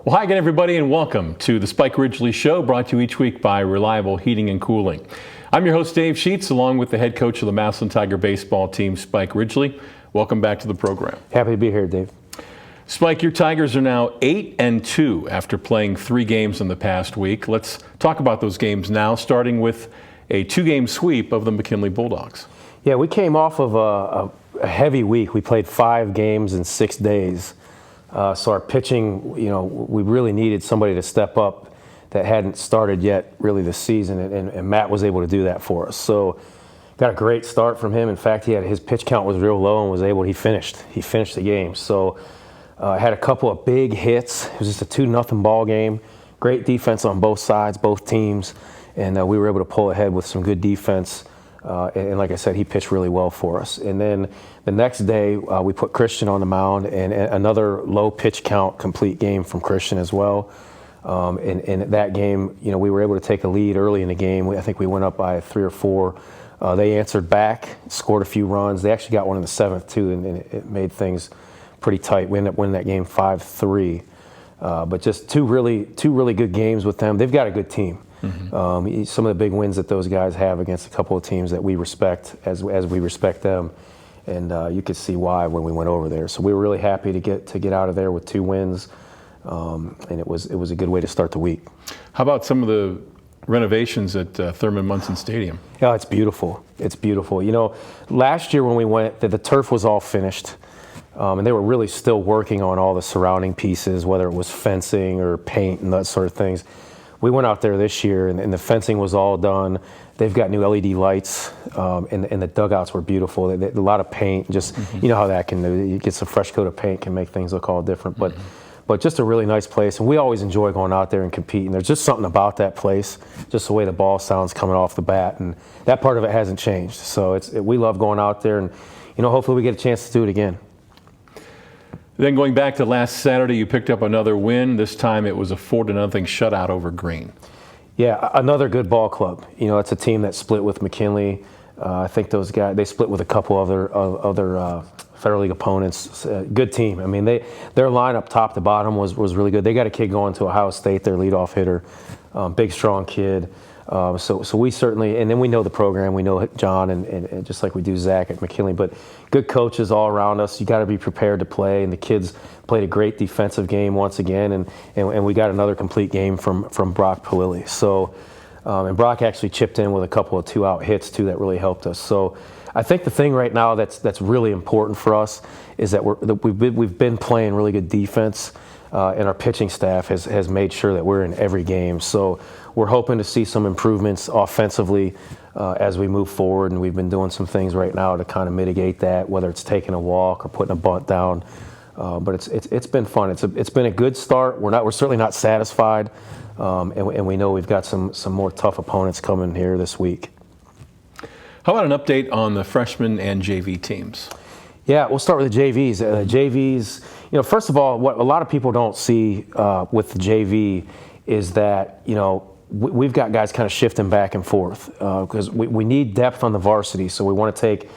Well, hi again, everybody, and welcome to the Spike Ridgley Show, brought to you each week by Reliable Heating and Cooling. I'm your host, Dave Sheets, along with the head coach of the Massillon Tiger baseball team, Spike Ridgley. Welcome back to the program. Happy to be here, Dave. Spike, your Tigers are now 8-2 after playing 3 games in the past week. Let's talk about those games now, starting with a 2-game sweep of the McKinley Bulldogs. Yeah, we came off of a heavy week. We played 5 games in 6 days. So our pitching, we really needed somebody to step up that hadn't started yet really this season, and Matt was able to do that for us. So got a great start from him. In fact, his pitch count was real low and he finished the game. So had a couple of big hits. It was just a 2-0 ball game. Great defense on both sides, both teams, and we were able to pull ahead with some good defense. And like I said, he pitched really well for us. And then the next day, we put Christian on the mound, and another low pitch count complete game from Christian as well. And that game, we were able to take a lead early in the game. I think we went up by 3 or 4. They answered back, scored a few runs. They actually got one in the 7th too, and it made things pretty tight. We ended up winning that game 5-3. But just two really good games with them. They've got a good team. Mm-hmm. Some of the big wins that those guys have against a couple of teams that we respect as we respect them, and you could see why when we went over there. So we were really happy to get out of there with 2 wins, and it was a good way to start the week. How about some of the renovations at Thurman Munson Stadium? Yeah, it's beautiful. It's beautiful. Last year when we went, the turf was all finished. And they were really still working on all the surrounding pieces, whether it was fencing or paint and that sort of things. We went out there this year, and the fencing was all done. They've got new LED lights, and the dugouts were beautiful. A lot of paint, just you know how that can do. You get some fresh coat of paint can make things look all different. But just a really nice place, and we always enjoy going out there and competing. There's just something about that place, just the way the ball sounds coming off the bat, and that part of it hasn't changed. So we love going out there, and hopefully we get a chance to do it again. Then going back to last Saturday, you picked up another win. This time it was a 4-0 shutout over Green. Yeah, another good ball club. It's a team that split with McKinley. I think those guys, they split with a couple other Federal League opponents. Good team. I mean, their lineup top to bottom was really good. They got a kid going to Ohio State, their leadoff hitter, big, strong kid. So we certainly, and then we know the program, we know John, and just like we do Zach at McKinley, but good coaches all around us. You got to be prepared to play, and the kids played a great defensive game once again, and we got another complete game from Brock Palilli. So, and Brock actually chipped in with a couple of 2-out hits too that really helped us. So I think the thing right now that's really important for us is that we've been playing really good defense, and our pitching staff has made sure that we're in every game. So we're hoping to see some improvements offensively as we move forward, and we've been doing some things right now to kind of mitigate that, whether it's taking a walk or putting a bunt down. But it's been fun. It's been a good start. We're certainly not satisfied, and we know we've got some more tough opponents coming here this week. How about an update on the freshman and JV teams? Yeah, we'll start with the JVs. JVs, first of all, what a lot of people don't see with the JV is that, we've got guys kind of shifting back and forth because we need depth on the varsity. So we want to take,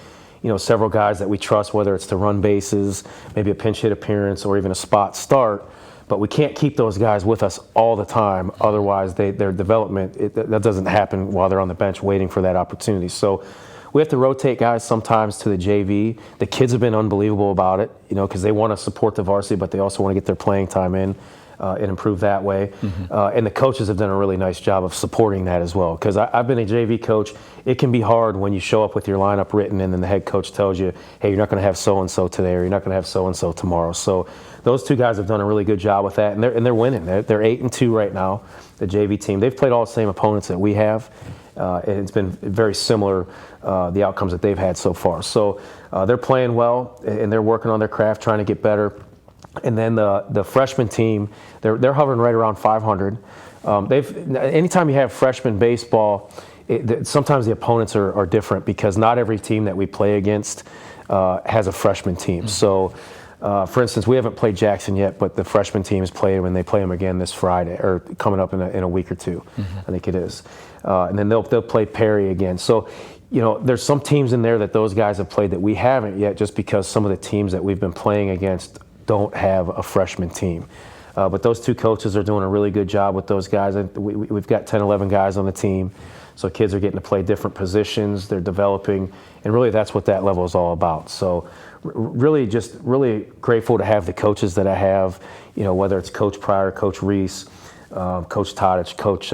several guys that we trust, whether it's to run bases, maybe a pinch hit appearance, or even a spot start. But we can't keep those guys with us all the time. Otherwise, their development, that doesn't happen while they're on the bench waiting for that opportunity. So we have to rotate guys sometimes to the JV. The kids have been unbelievable about it, because they want to support the varsity, but they also want to get their playing time in. And improve that way. Mm-hmm. And the coaches have done a really nice job of supporting that as well. Because I've been a JV coach. It can be hard when you show up with your lineup written and then the head coach tells you, hey, you're not going to have so-and-so today, or you're not going to have so-and-so tomorrow. So those 2 guys have done a really good job with that, and they're winning. They're 8-2 right now, the JV team. They've played all the same opponents that we have, and it's been very similar, the outcomes that they've had so far. So they're playing well, and they're working on their craft, trying to get better. And then the freshman team, they're hovering right around 500. Anytime you have freshman baseball, sometimes the opponents are different because not every team that we play against has a freshman team. Mm-hmm. So, for instance, we haven't played Jackson yet, but the freshman team has played them, and they play them again this Friday, or coming up in a week or 2, mm-hmm. I think it is. And then they'll play Perry again. So, there's some teams in there that those guys have played that we haven't yet, just because some of the teams that we've been playing against don't have a freshman team. But those two coaches are doing a really good job with those guys. We've got 10, 11 guys on the team. So kids are getting to play different positions. They're developing. And really that's what that level is all about. So really grateful to have the coaches that I have, whether it's Coach Pryor, Coach Reese, Coach Todich, Coach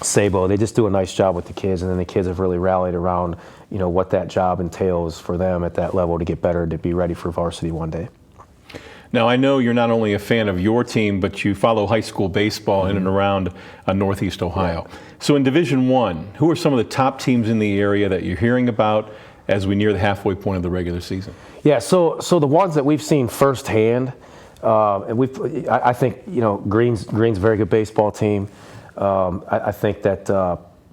Sabo. They just do a nice job with the kids, and then the kids have really rallied around, what that job entails for them at that level to get better, to be ready for varsity one day. Now, I know you're not only a fan of your team, but you follow high school baseball in and around Northeast Ohio. Yeah. So in Division I, who are some of the top teams in the area that you're hearing about as we near the halfway point of the regular season? Yeah, so the ones that we've seen firsthand, and I think, Green's a very good baseball team. I think that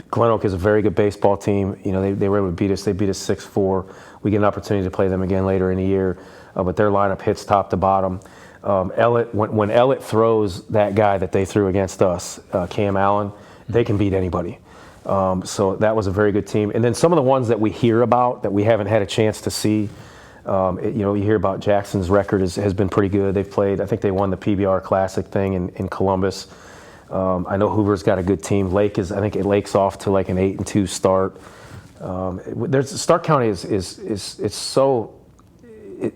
Glen Oak is a very good baseball team. They were able to beat us. They beat us 6-4. We get an opportunity to play them again later in the year. But their lineup hits top to bottom. When Ellett throws that guy that they threw against us, Cam Allen, they can beat anybody. So that was a very good team. And then some of the ones that we hear about that we haven't had a chance to see, you hear about Jackson's record has been pretty good. They've played, I think they won the PBR Classic thing in Columbus. I know Hoover's got a good team. Lake's off to like an 8-2 start. Stark County is so.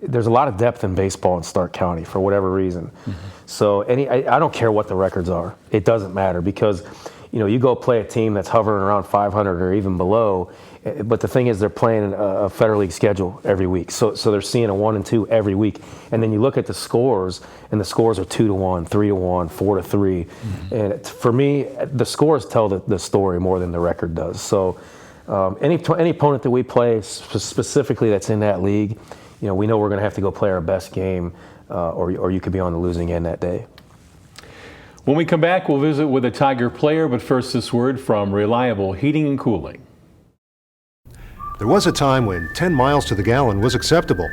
There's a lot of depth in baseball in Stark County for whatever reason. Mm-hmm. So I don't care what the records are. It doesn't matter because, you go play a team that's hovering around 500 or even below, but the thing is they're playing a Federal League schedule every week. So they're seeing a 1 and 2 every week. And then you look at the scores, and the scores are 2-1, 3-1, 4-3. Mm-hmm. And for me, the scores tell the story more than the record does. So any opponent that we play specifically that's in that league, we know we're going to have to go play our best game, or you could be on the losing end that day. When we come back, we'll visit with a Tiger player, but first this word from Reliable Heating and Cooling. There was a time when 10 miles to the gallon was acceptable.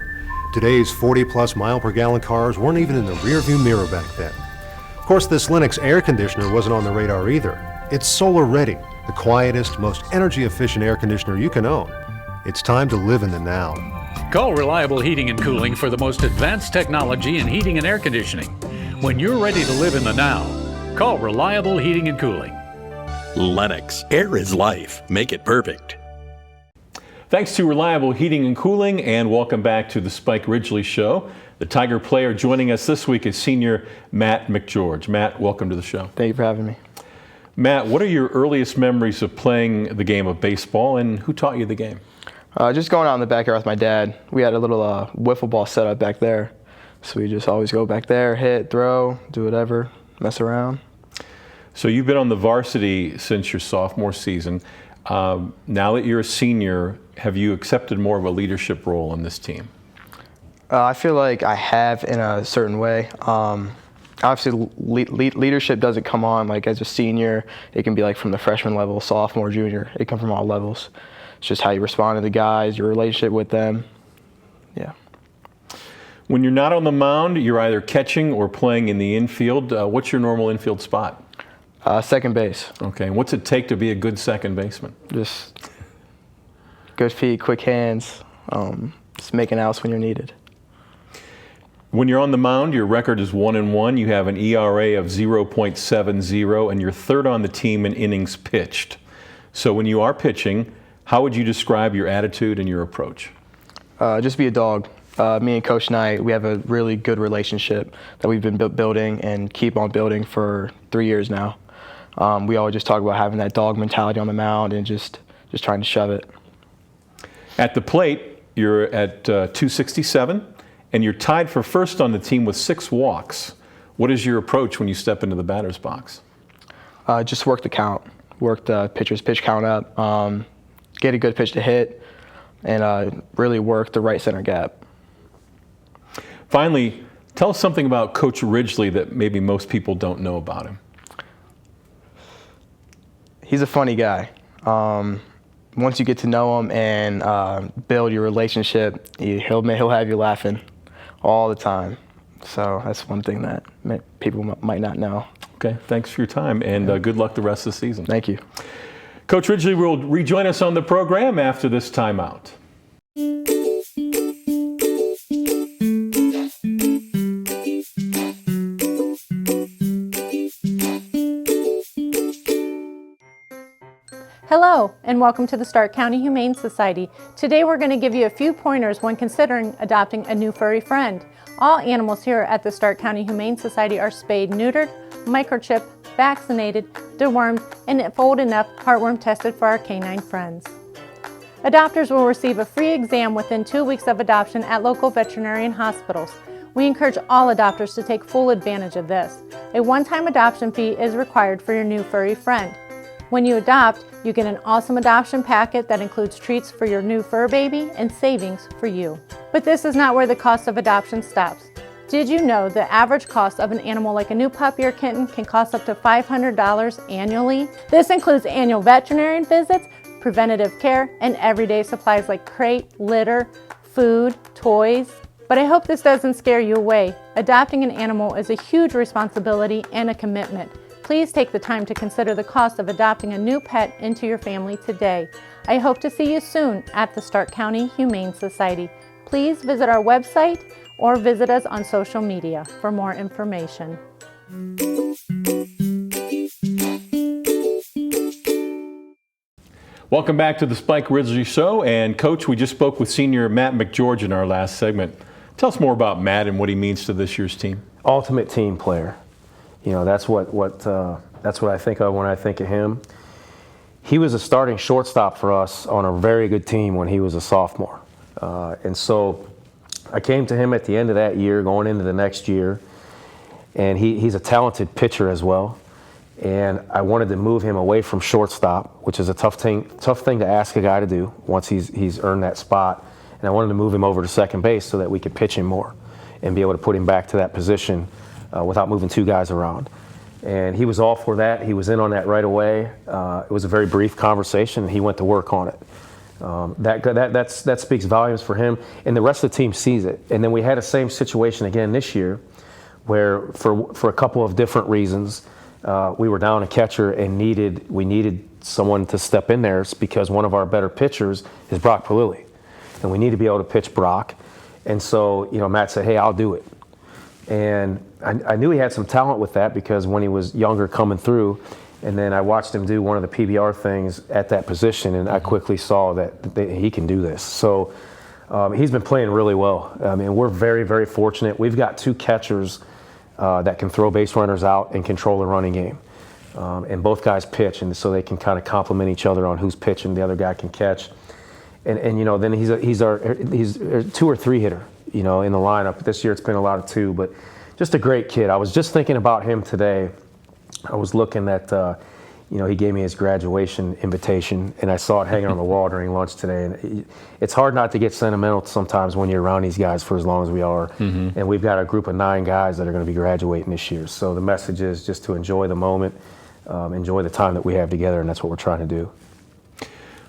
Today's 40-plus mile per gallon cars weren't even in the rearview mirror back then. Of course, this Lennox air conditioner wasn't on the radar either. It's solar ready, the quietest, most energy-efficient air conditioner you can own. It's time to live in the now. Call Reliable Heating and Cooling for the most advanced technology in heating and air conditioning. When you're ready to live in the now, call Reliable Heating and Cooling. Lennox, air is life. Make it perfect. Thanks to Reliable Heating and Cooling, and welcome back to the Spike Ridgley Show. The Tiger player joining us this week is senior Matt McGeorge. Matt, welcome to the show. Thank you for having me. Matt, what are your earliest memories of playing the game of baseball, and who taught you the game? Just going out in the backyard with my dad. We had a little wiffle ball set up back there. So we just always go back there, hit, throw, do whatever, mess around. So you've been on the varsity since your sophomore season. Now that you're a senior, have you accepted more of a leadership role on this team? I feel like I have in a certain way. Obviously, leadership doesn't come on like as a senior. It can be like from the freshman level, sophomore, junior. It can from all levels. It's just how you respond to the guys, your relationship with them. Yeah. When you're not on the mound, you're either catching or playing in the infield. What's your normal infield spot? Second base. Okay. And what's it take to be a good second baseman? Just good feet, quick hands, just making outs when you're needed. When you're on the mound, your record is 1-1. You have an ERA of 0.70, and you're third on the team in innings pitched. So when you are pitching, how would you describe your attitude and your approach? Just be a dog. Me and Coach Knight, we have a really good relationship that we've been building and keep on building for 3 years now. We always just talk about having that dog mentality on the mound and just trying to shove it. At the plate, you're at 267, and you're tied for first on the team with 6 walks. What is your approach when you step into the batter's box? Just work the count, work the pitcher's pitch count up, get a good pitch to hit, and really work the right center gap. Finally, tell us something about Coach Ridgley that maybe most people don't know about him. He's a funny guy. Once you get to know him and build your relationship, he'll have you laughing all the time. So that's one thing that people might not know. Okay, thanks for your time, and good luck the rest of the season. Thank you. Coach Ridgley will rejoin us on the program after this timeout. Hello, and welcome to the Stark County Humane Society. Today we're going to give you a few pointers when considering adopting a new furry friend. All animals here at the Stark County Humane Society are spayed, neutered, microchipped, vaccinated, dewormed, and if old enough, heartworm tested for our canine friends. Adopters will receive a free exam within 2 weeks of adoption at local veterinarian hospitals. We encourage all adopters to take full advantage of this. A one-time adoption fee is required for your new furry friend. When you adopt, you get an awesome adoption packet that includes treats for your new fur baby and savings for you. But this is not where the cost of adoption stops. Did you know the average cost of an animal like a new puppy or kitten can cost up to $500 annually? This includes annual veterinarian visits, preventative care, and everyday supplies like crate, litter, food, toys. But I hope this doesn't scare you away. Adopting an animal is a huge responsibility and a commitment. Please take the time to consider the cost of adopting a new pet into your family today. I hope to see you soon at the Stark County Humane Society. Please visit our website or visit us on social media for more information. Welcome back to the Spike Ridgley Show. And Coach, we just spoke with senior Matt McGeorge in our last segment. Tell us more about Matt and what he means to this year's team. Ultimate team player. You know, that's what I think of when I think of him. He was a starting shortstop for us on a very good team when he was a sophomore. And so I came to him at the end of that year, going into the next year, and he's a talented pitcher as well. And I wanted to move him away from shortstop, which is a tough thing to ask a guy to do once he's earned that spot. And I wanted to move him over to second base so that we could pitch him more and be able to put him back to that position without moving two guys around. And he was all for that. He was in on that right away. It was a very brief conversation, and he went to work on it. That speaks volumes for him, and the rest of the team sees it. And then we had the same situation again this year, where for a couple of different reasons, we were down a catcher and we needed someone to step in there because one of our better pitchers is Brock Palilli, and we need to be able to pitch Brock. And so, you know, Matt said, "Hey, I'll do it." And I knew he had some talent with that because when he was younger coming through, and then I watched him do one of the PBR things at that position, and I quickly saw that he can do this. So he's been playing really well. I mean, we're very, very fortunate. We've got two catchers that can throw base runners out and control the running game. And both guys pitch, and so they can kind of complement each other on who's pitching, the other guy can catch. And you know, then he's a 2 or 3 hitter, you know, in the lineup. This year it's been a lot of 2, but just a great kid. I was just thinking about him today. I was looking at, you know, he gave me his graduation invitation, and I saw it hanging on the wall during lunch today. And it's hard not to get sentimental sometimes when you're around these guys for as long as we are. Mm-hmm. And we've got a group of 9 guys that are going to be graduating this year. So the message is just to enjoy the moment, enjoy the time that we have together, and that's what we're trying to do.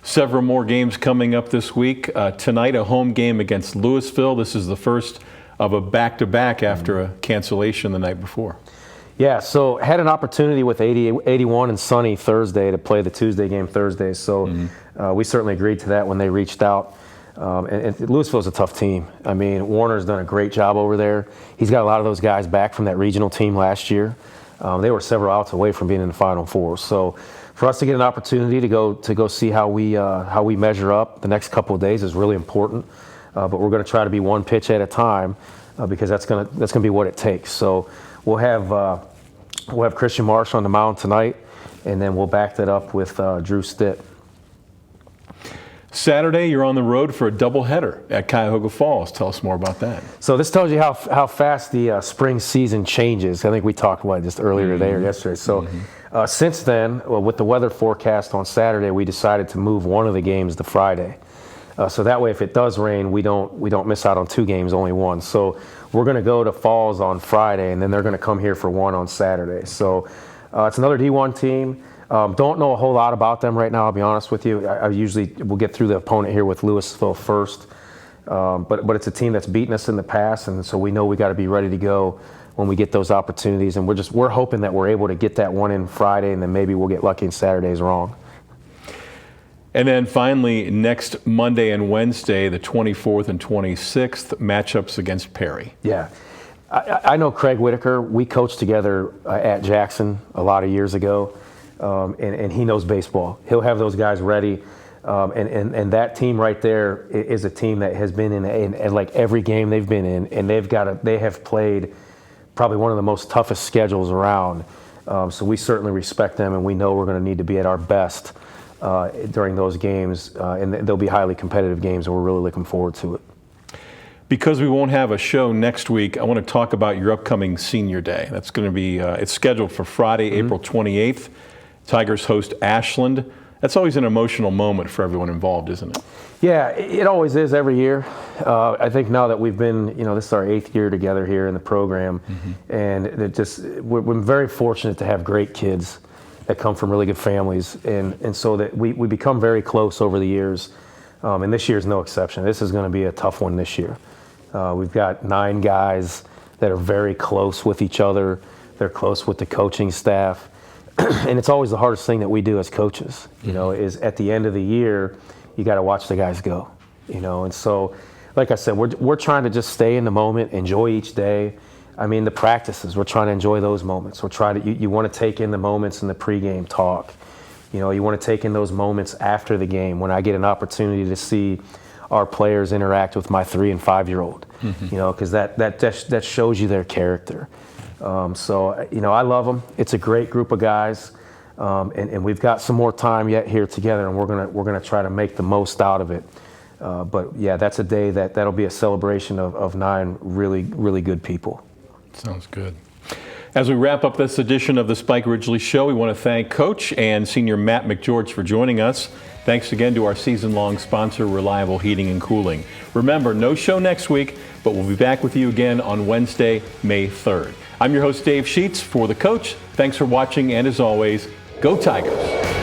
Several more games coming up this week. Tonight, a home game against Louisville. This is the first of a back-to-back after a cancellation the night before. Yeah, so had an opportunity with 81 and sunny Thursday to play the Tuesday game Thursday. So we certainly agreed to that when they reached out. And Louisville's a tough team. I mean, Warner's done a great job over there. He's got a lot of those guys back from that regional team last year. They were several outs away from being in the Final Four. So for us to get an opportunity to go see how we measure up the next couple of days is really important. But we're going to try to be one pitch at a time because that's going to be what it takes. So we'll have Christian Marsh on the mound tonight, and then we'll back that up with Drew Stitt. Saturday, you're on the road for a doubleheader at Cuyahoga Falls. Tell us more about that. So this tells you how fast the spring season changes. I think we talked about it just earlier today or yesterday. So since then, with the weather forecast on Saturday, we decided to move one of the games to Friday. So that way, if it does rain, we don't miss out on 2 games, only one. So we're going to go to Falls on Friday, and then they're going to come here for one on Saturday. So it's another D1 team. Don't know a whole lot about them right now, I'll be honest with you. I usually will get through the opponent here with Louisville first. But it's a team that's beaten us in the past, and so we know we got to be ready to go when we get those opportunities. And we're hoping that we're able to get that one in Friday, and then maybe we'll get lucky and Saturday's wrong. And then finally, next Monday and Wednesday, the 24th and 26th, matchups against Perry. Yeah. I know Craig Whitaker. We coached together at Jackson a lot of years ago. and he knows baseball. He'll have those guys ready. And that team right there is a team that has been in like every game they've been in, and they have played probably one of the most toughest schedules around. So we certainly respect them, and we know we're going to need to be at our best during those games, and they'll be highly competitive games, and we're really looking forward to it. Because we won't have a show next week, I want to talk about your upcoming Senior Day. That's going to be, it's scheduled for Friday, April 28th. Tigers host Ashland. That's always an emotional moment for everyone involved, isn't it? Yeah, it always is every year. I think now that we've been, this is our 8th year together here in the program, and we're very fortunate to have great kids that come from really good families, and so that we become very close over the years, and this year's no exception. This is going to be a tough one this year. We've got 9 guys that are very close with each other. They're close with the coaching staff. And it's always the hardest thing that we do as coaches, is at the end of the year, you got to watch the guys go, And so, like I said, we're trying to just stay in the moment, enjoy each day. I mean, the practices, we're trying to enjoy those moments. We're trying to, you want to take in the moments in the pregame talk. You want to take in those moments after the game when I get an opportunity to see our players interact with my 3- and 5-year-old, because that shows you their character. So I love them. It's a great group of guys, and we've got some more time yet here together, and we're gonna try to make the most out of it. But yeah, that's a day that'll be a celebration of 9 really, really good people. Sounds good. As we wrap up this edition of the Spike Ridgley Show, we want to thank Coach and Senior Matt McGeorge for joining us. Thanks again to our season-long sponsor, Reliable Heating and Cooling. Remember, no show next week, but we'll be back with you again on Wednesday, May 3rd. I'm your host, Dave Sheets. For the Coach, thanks for watching, and as always, go Tigers.